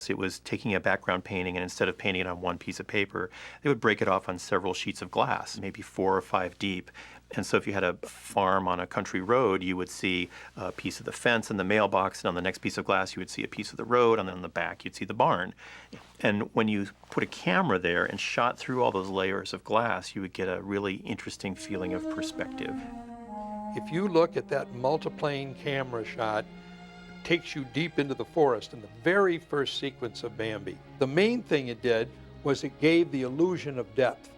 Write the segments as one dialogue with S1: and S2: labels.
S1: It was taking a background painting, and instead of painting it on one piece of paper, they would break it off on several sheets of glass, maybe 4 or 5 deep. And so if you had a farm on a country road, you would see a piece of the fence and the mailbox, and on the next piece of glass, you would see a piece of the road, and then on the back, you'd see the barn. And when you put a camera there and shot through all those layers of glass, you would get a really interesting feeling of perspective.
S2: If you look at that multiplane camera shot, takes you deep into the forest in the very first sequence of Bambi. The main thing it did was it gave the illusion of depth.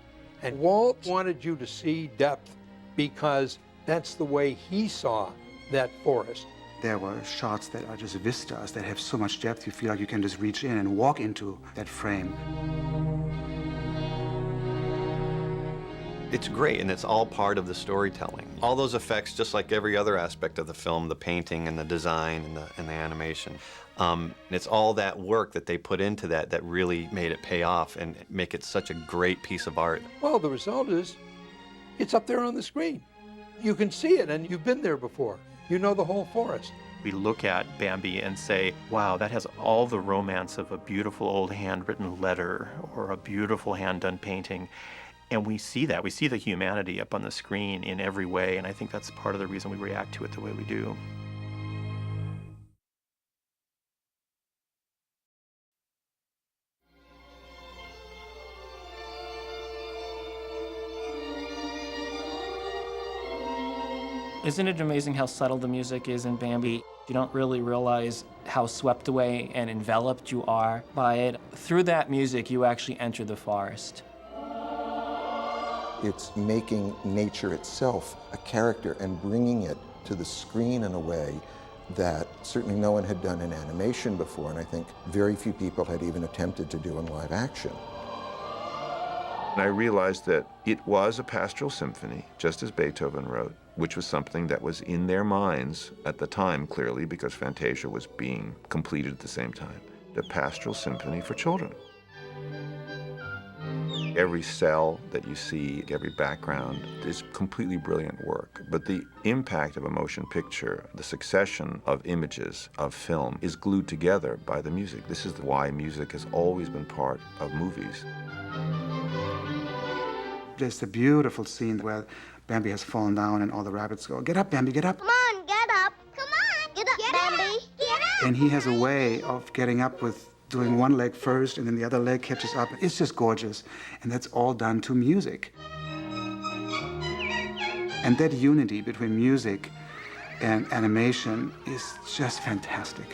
S2: And Walt wanted you to see depth because that's the way he saw that forest.
S3: There were shots that are just vistas that have so much depth you feel like you can just reach in and walk into that frame.
S4: It's great, and it's all part of the storytelling. All those effects, just like every other aspect of the film, the painting and the design and the animation, it's all that work that they put into that that really made it pay off and make it such a great piece of art.
S2: Well, the result is it's up there on the screen. You can see it, and you've been there before. You know the whole forest.
S1: We look at Bambi and say, wow, that has all the romance of a beautiful old handwritten letter or a beautiful hand-done painting. And we see that. We see the humanity up on the screen in every way, and I think that's part of the reason we react to it the way we do.
S5: Isn't it amazing how subtle the music is in Bambi? You don't really realize how swept away and enveloped you are by it. Through that music, you actually enter the forest.
S6: It's making nature itself a character and bringing it to the screen in a way that certainly no one had done in animation before, and I think very few people had even attempted to do in live action.
S7: And I realized that it was a pastoral symphony, just as Beethoven wrote, which was something that was in their minds at the time, clearly, because Fantasia was being completed at the same time. The pastoral symphony for children. Every cell that you see, every background is completely brilliant work. But the impact of a motion picture, the succession of images of film, is glued together by the music. This is why music has always been part of movies.
S3: There's the beautiful scene where Bambi has fallen down and all the rabbits go, "Get up, Bambi, get up."
S8: Come on, get up. Come on, get up, Bambi. Get up.
S3: And he has a way of getting up with doing one leg first and then the other leg catches up. It's just gorgeous. And that's all done to music. And that unity between music and animation is just fantastic.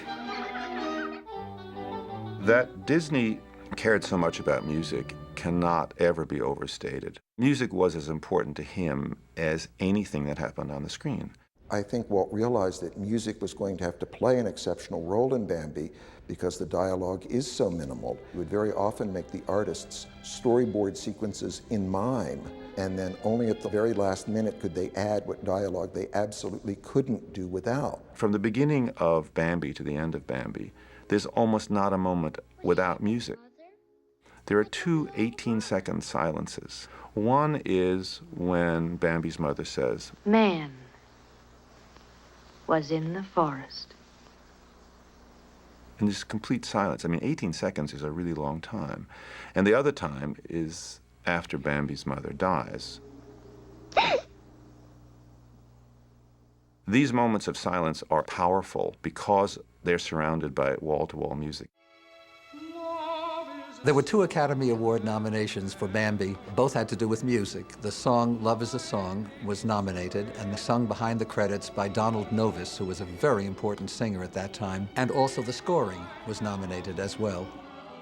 S7: That Disney cared so much about music cannot ever be overstated. Music was as important to him as anything that happened on the screen.
S6: I think Walt realized that music was going to have to play an exceptional role in Bambi because the dialogue is so minimal. He would very often make the artists storyboard sequences in mime, and then only at the very last minute could they add what dialogue they absolutely couldn't do without.
S7: From the beginning of Bambi to the end of Bambi, there's almost not a moment without music. There are two 18-second silences. One is when Bambi's mother says,
S9: "Man was in the forest."
S7: And there's complete silence. I mean, 18 seconds is a really long time. And the other time is after Bambi's mother dies. These moments of silence are powerful because they're surrounded by wall-to-wall music.
S10: There were 2 Academy Award nominations for Bambi. Both had to do with music. The song Love is a Song was nominated, and sung behind the credits by Donald Novis, who was a very important singer at that time. And also the scoring was nominated as well.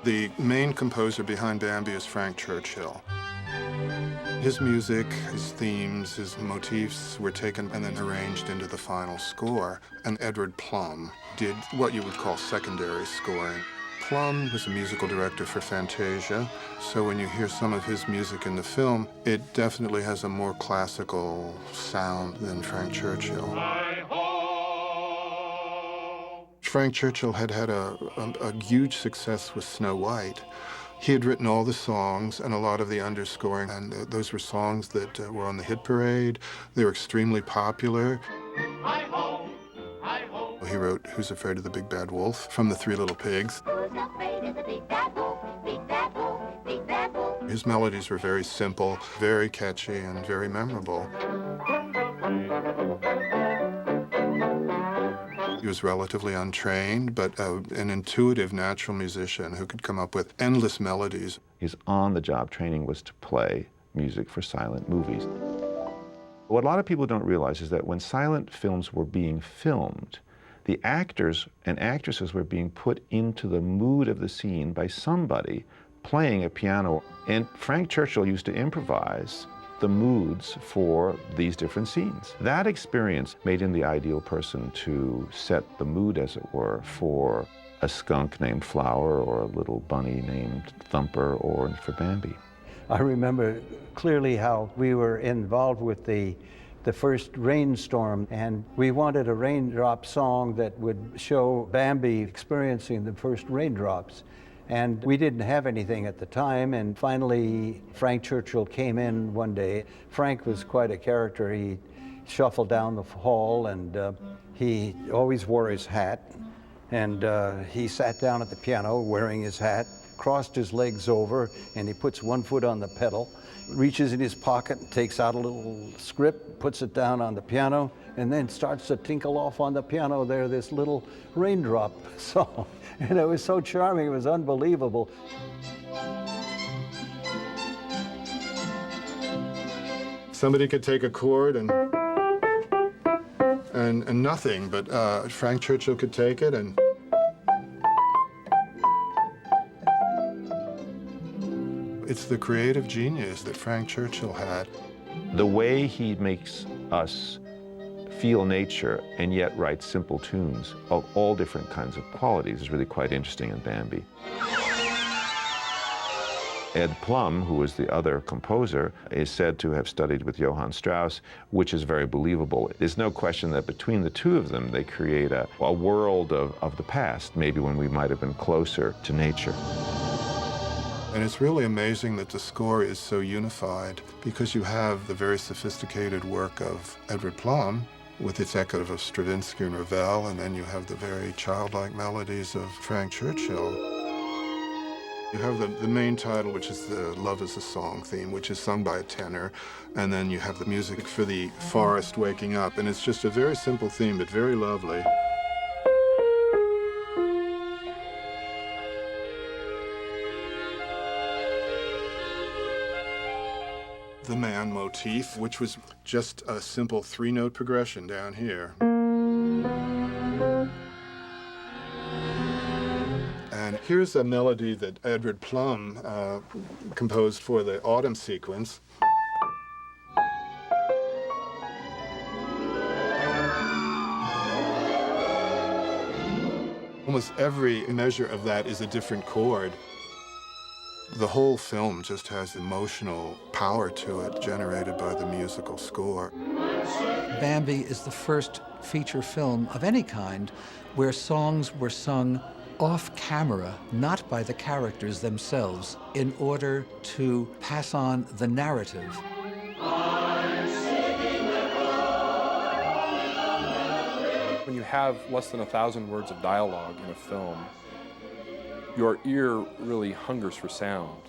S11: The main composer behind Bambi is Frank Churchill. His music, his themes, his motifs were taken and then arranged into the final score. And Edward Plum did what you would call secondary scoring. Plum was a musical director for Fantasia, so when you hear some of his music in the film, it definitely has a more classical sound than Frank Churchill. Frank Churchill had had a huge success with Snow White. He had written all the songs and a lot of the underscoring, and those were songs that were on the hit parade. They were extremely popular. He wrote Who's Afraid of the Big Bad Wolf from The Three Little Pigs.
S8: Who's afraid afraid of the big bad wolf, big bad wolf, big bad wolf.
S11: His melodies were very simple, very catchy, and very memorable. He was relatively untrained, but an intuitive, natural musician who could come up with endless melodies.
S7: His on-the-job training was to play music for silent movies. What a lot of people don't realize is that when silent films were being filmed, the actors and actresses were being put into the mood of the scene by somebody playing a piano. And Frank Churchill used to improvise the moods for these different scenes. That experience made him the ideal person to set the mood, as it were, for a skunk named Flower or a little bunny named Thumper or for Bambi.
S9: I remember clearly how we were involved with the first rainstorm, and we wanted a raindrop song that would show Bambi experiencing the first raindrops. And we didn't have anything at the time, and finally Frank Churchill came in one day. Frank was quite a character. He shuffled down the hall, and he always wore his hat. And he sat down at the piano wearing his hat, crossed his legs over, and he puts one foot on the pedal, reaches in his pocket and takes out a little script, puts it down on the piano, and then starts to tinkle off on the piano there this little raindrop song. And it was so charming, it was unbelievable.
S11: Somebody could take a chord and nothing, but Frank Churchill could take it and it's the creative genius that Frank Churchill had.
S7: The way he makes us feel nature and yet write simple tunes of all different kinds of qualities is really quite interesting in Bambi. Ed Plum, who was the other composer, is said to have studied with Johann Strauss, which is very believable. There's no question that between the two of them, they create a world of the past, maybe when we might have been closer to nature.
S11: And it's really amazing that the score is so unified because you have the very sophisticated work of Edward Plum with its echo of Stravinsky and Ravel, and then you have the very childlike melodies of Frank Churchill. You have the main title, which is the Love is a Song theme, which is sung by a tenor, and then you have the music for the forest waking up, and it's just a very simple theme, but very lovely. The man motif, which was just a simple three-note progression down here. And here's a melody that Edward Plum composed for the autumn sequence. Almost every measure of that is a different chord. The whole film just has emotional power to it generated by the musical score.
S10: Bambi is the first feature film of any kind where songs were sung off camera, not by the characters themselves, in order to pass on the narrative.
S12: When you have less than 1,000 words of dialogue in a film, your ear really hungers for sound.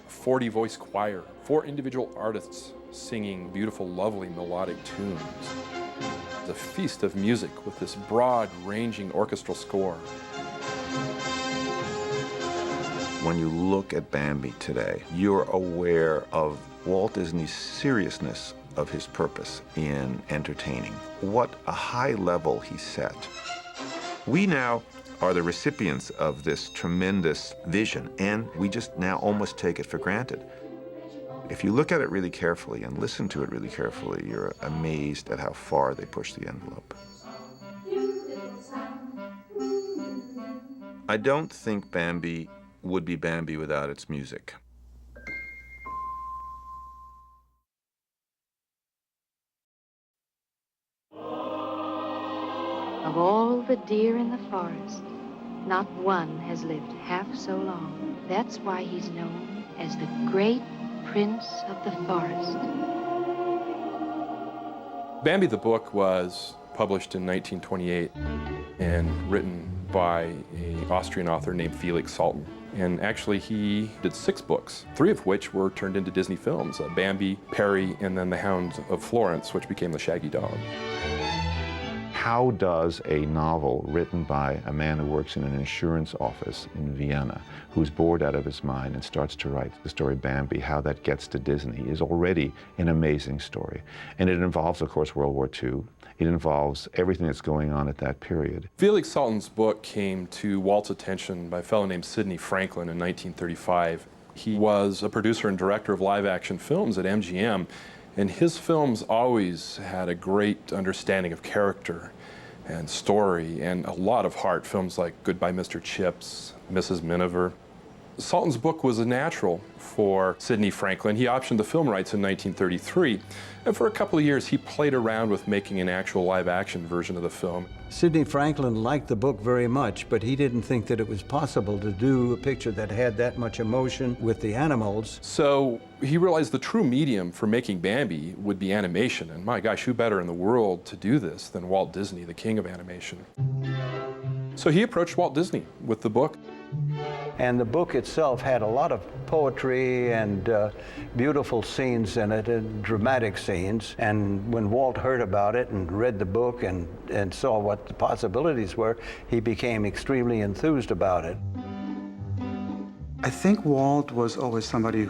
S12: 40-voice choir, 4 individual artists singing beautiful, lovely, melodic tunes. It's a feast of music with this broad, ranging orchestral score.
S7: When you look at Bambi today, you're aware of Walt Disney's seriousness of his purpose in entertaining. What a high level he set. We now are the recipients of this tremendous vision, and we just now almost take it for granted. If you look at it really carefully and listen to it really carefully, you're amazed at how far they push the envelope. I don't think Bambi would be Bambi without its music.
S13: Of all the deer in the forest, not one has lived half so long. That's why he's known as the great Prince of the Forest.
S12: Bambi the book was published in 1928 and written by an Austrian author named Felix Salten. And actually, he did 6 books, 3 of which were turned into Disney films, Bambi, Perry, and then The Hound of Florence, which became The Shaggy Dog.
S7: How does a novel written by a man who works in an insurance office in Vienna, who's bored out of his mind and starts to write the story Bambi, how that gets to Disney is already an amazing story. And it involves, of course, World War II. It involves everything that's going on at that period.
S12: Felix Salten's book came to Walt's attention by a fellow named Sidney Franklin in 1935. He was a producer and director of live-action films at MGM, and his films always had a great understanding of character and story and a lot of heart. Films like Goodbye Mr. Chips, Mrs. Miniver. Salten's book was a natural for Sidney Franklin. He optioned the film rights in 1933, and for a couple of years he played around with making an actual live-action version of the film.
S9: Sidney Franklin liked the book very much, but he didn't think that it was possible to do a picture that had that much emotion with the animals.
S12: So he realized the true medium for making Bambi would be animation, and my gosh, who better in the world to do this than Walt Disney, the king of animation. So he approached Walt Disney with the book.
S9: And the book itself had a lot of poetry and beautiful scenes in it, and dramatic scenes. And when Walt heard about it and read the book and saw what the possibilities were, he became extremely enthused about it.
S3: I think Walt was always somebody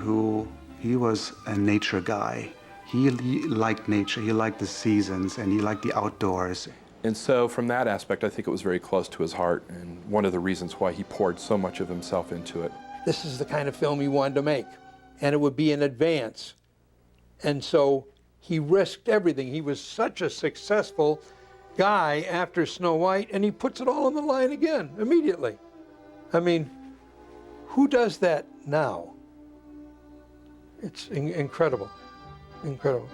S3: he was a nature guy. He liked nature, he liked the seasons, and he liked the outdoors.
S12: And so from that aspect, I think it was very close to his heart, and one of the reasons why he poured so much of himself into it.
S2: This is the kind of film he wanted to make, and it would be in advance. And so he risked everything. He was such a successful guy after Snow White, and he puts it all on the line again, immediately. I mean, who does that now? It's incredible, incredible.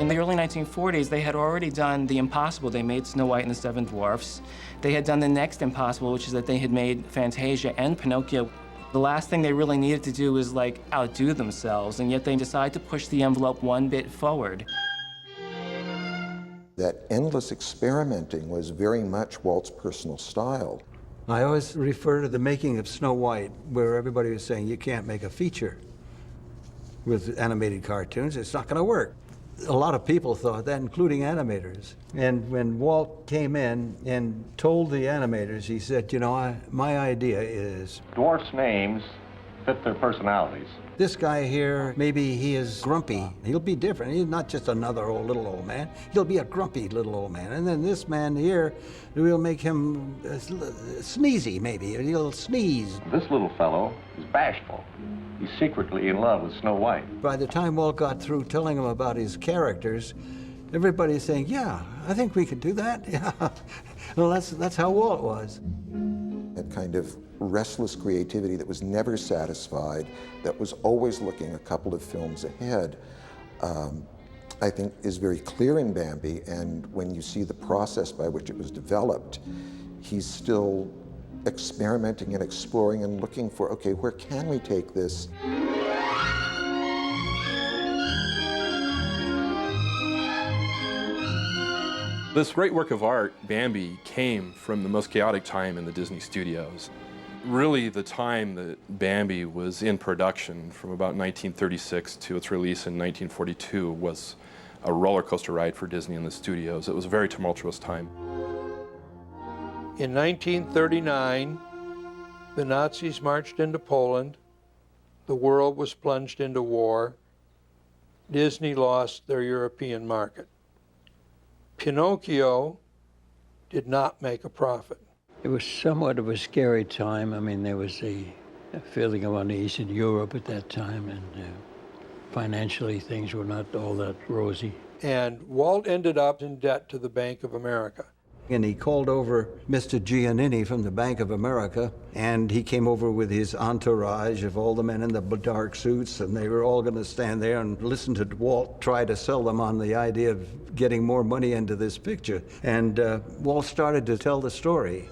S5: In the early 1940s, they had already done the impossible. They made Snow White and the Seven Dwarfs. They had done the next impossible, which is that they had made Fantasia and Pinocchio. The last thing they really needed to do was outdo themselves, and yet they decided to push the envelope one bit forward.
S6: That endless experimenting was very much Walt's personal style.
S9: I always refer to the making of Snow White, where everybody was saying, you can't make a feature with animated cartoons, it's not going to work. A lot of people thought that, including animators. And when Walt came in and told the animators, he said, you know, my idea is...
S14: Dwarfs' names fit their personalities.
S9: This guy here, maybe he is grumpy. He'll be different. He's not just another little old man. He'll be a grumpy little old man. And then this man here, we'll make him sneezy, maybe. He'll sneeze.
S14: This little fellow is bashful. He's secretly in love with Snow White.
S9: By the time Walt got through telling him about his characters, everybody's saying, yeah, I think we could do that. Yeah. Well, that's how Walt was.
S6: That kind of restless creativity that was never satisfied, that was always looking a couple of films ahead, I think is very clear in Bambi. And when you see the process by which it was developed, he's still experimenting and exploring and looking for, okay, where can we take this?
S12: This great work of art, Bambi, came from the most chaotic time in the Disney studios. Really, the time that Bambi was in production, from about 1936 to its release in 1942, was a roller coaster ride for Disney in the studios. It was a very tumultuous time.
S2: In 1939, the Nazis marched into Poland. The world was plunged into war. Disney lost their European market. Pinocchio did not make a profit.
S15: It was somewhat of a scary time. I mean, there was a feeling of unease in Europe at that time, and financially things were not all that rosy.
S2: And Walt ended up in debt to the Bank of America.
S9: And he called over Mr. Giannini from the Bank of America, and he came over with his entourage of all the men in the dark suits, and they were all going to stand there and listen to Walt try to sell them on the idea of getting more money into this picture. And Walt started to tell the story.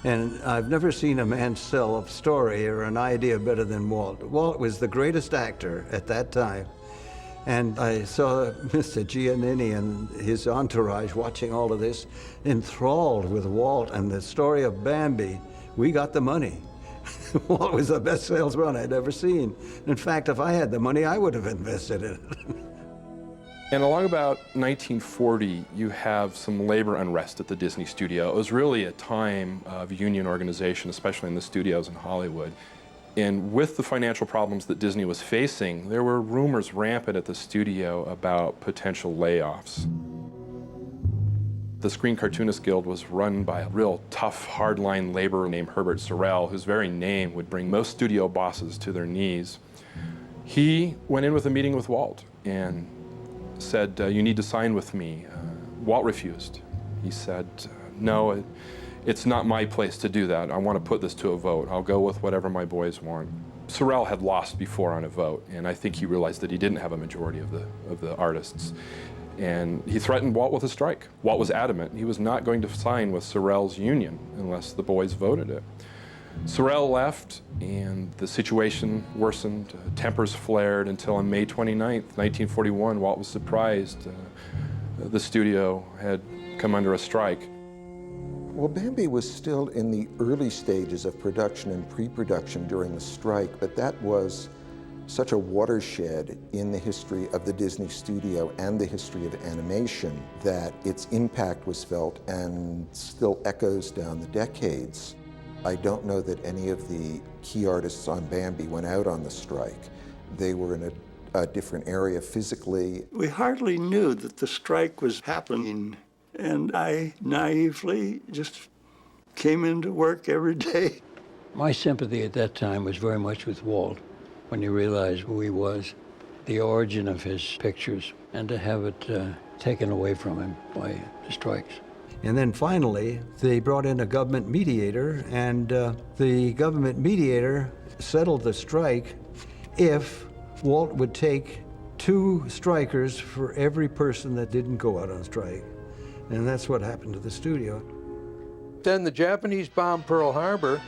S9: And I've never seen a man sell a story or an idea better than Walt. Walt was the greatest actor at that time. And I saw Mr. Giannini and his entourage watching all of this, enthralled with Walt and the story of Bambi. We got the money. Walt was the best salesman I'd ever seen. In fact, if I had the money, I would have invested in it.
S12: And along about 1940, you have some labor unrest at the Disney studio. It was really a time of union organization, especially in the studios in Hollywood. And with the financial problems that Disney was facing, there were rumors rampant at the studio about potential layoffs. The Screen Cartoonists Guild was run by a real tough, hardline laborer named Herbert Sorrell, whose very name would bring most studio bosses to their knees. He went in with a meeting with Walt and said, you need to sign with me. Walt refused. He said, no, it's not my place to do that. I want to put this to a vote. I'll go with whatever my boys want. Sorrell had lost before on a vote, and I think he realized that he didn't have a majority of the artists. And he threatened Walt with a strike. Walt was adamant he was not going to sign with Sorrell's union unless the boys voted it. Sorrell left, and the situation worsened. Tempers flared until on May 29th, 1941, Walt was surprised the studio had come under a strike.
S6: Well, Bambi was still in the early stages of production and pre-production during the strike, but that was such a watershed in the history of the Disney studio and the history of animation that its impact was felt and still echoes down the decades. I don't know that any of the key artists on Bambi went out on the strike. They were in a different area physically.
S16: We hardly knew that the strike was happening, and I naively just came into work every day.
S15: My sympathy at that time was very much with Walt, when he realized who he was, the origin of his pictures, and to have it taken away from him by the strikes.
S9: And then finally, they brought in a government mediator, and the government mediator settled the strike if Walt would take 2 strikers for every person that didn't go out on strike. And that's what happened to the studio.
S2: Then the Japanese bombed Pearl Harbor.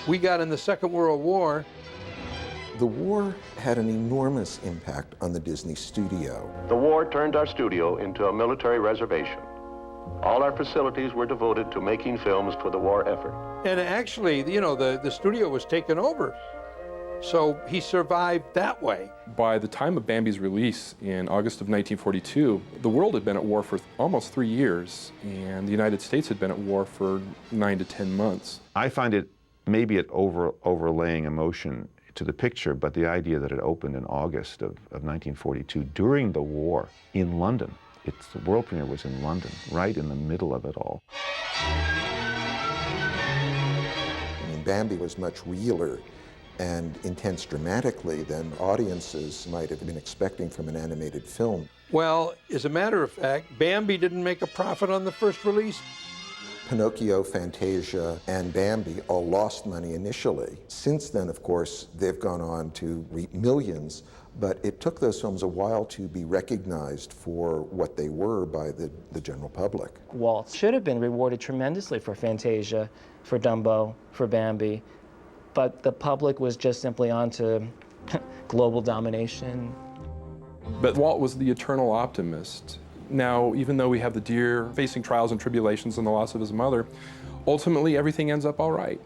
S2: We got in the Second World War.
S6: The war had an enormous impact on the Disney studio.
S14: The war turned our studio into a military reservation. All our facilities were devoted to making films for the war effort.
S2: And actually, you know, the studio was taken over. So he survived that way.
S12: By the time of Bambi's release in August of 1942, the world had been at war for almost 3 years, and the United States had been at war for 9 to 10 months.
S7: I find it maybe it overlaying emotion to the picture, but the idea that it opened in August of 1942 during the war in London. The world premiere was in London, right in the middle of it all.
S6: I mean, Bambi was much realer and intense dramatically than audiences might have been expecting from an animated film.
S2: Well, as a matter of fact, Bambi didn't make a profit on the first release.
S6: Pinocchio, Fantasia, and Bambi all lost money initially. Since then, of course, they've gone on to reap millions, but it took those films a while to be recognized for what they were by the general public.
S5: Walt should have been rewarded tremendously for Fantasia, for Dumbo, for Bambi, but the public was just simply on to global domination.
S12: But Walt was the eternal optimist. Now, even though we have the deer facing trials and tribulations and the loss of his mother, ultimately everything ends up all right.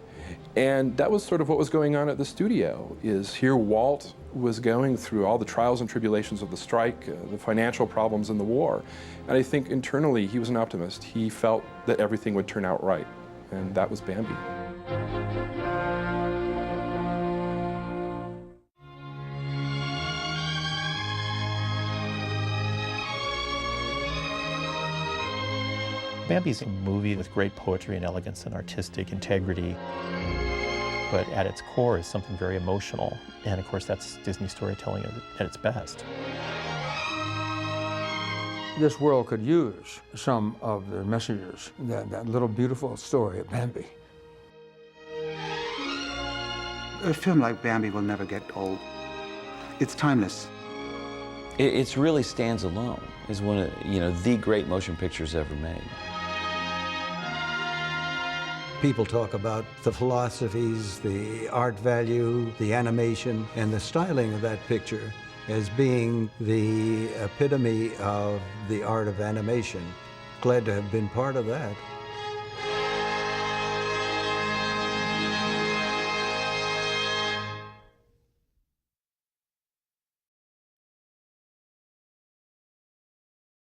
S12: And that was sort of what was going on at the studio, is here Walt was going through all the trials and tribulations of the strike, the financial problems in the war. And I think internally he was an optimist. He felt that everything would turn out right, and that was Bambi.
S1: Bambi's a movie with great poetry and elegance and artistic integrity, but at its core is something very emotional. And of course, that's Disney storytelling at its best.
S17: This world could use some of the messages, that little beautiful story of Bambi.
S3: A film like Bambi will never get old. It's timeless.
S18: It really stands alone as one of, the great motion pictures ever made.
S9: People talk about the philosophies, the art value, the animation, and the styling of that picture. as being the epitome of the art of animation. Glad to have been part of that.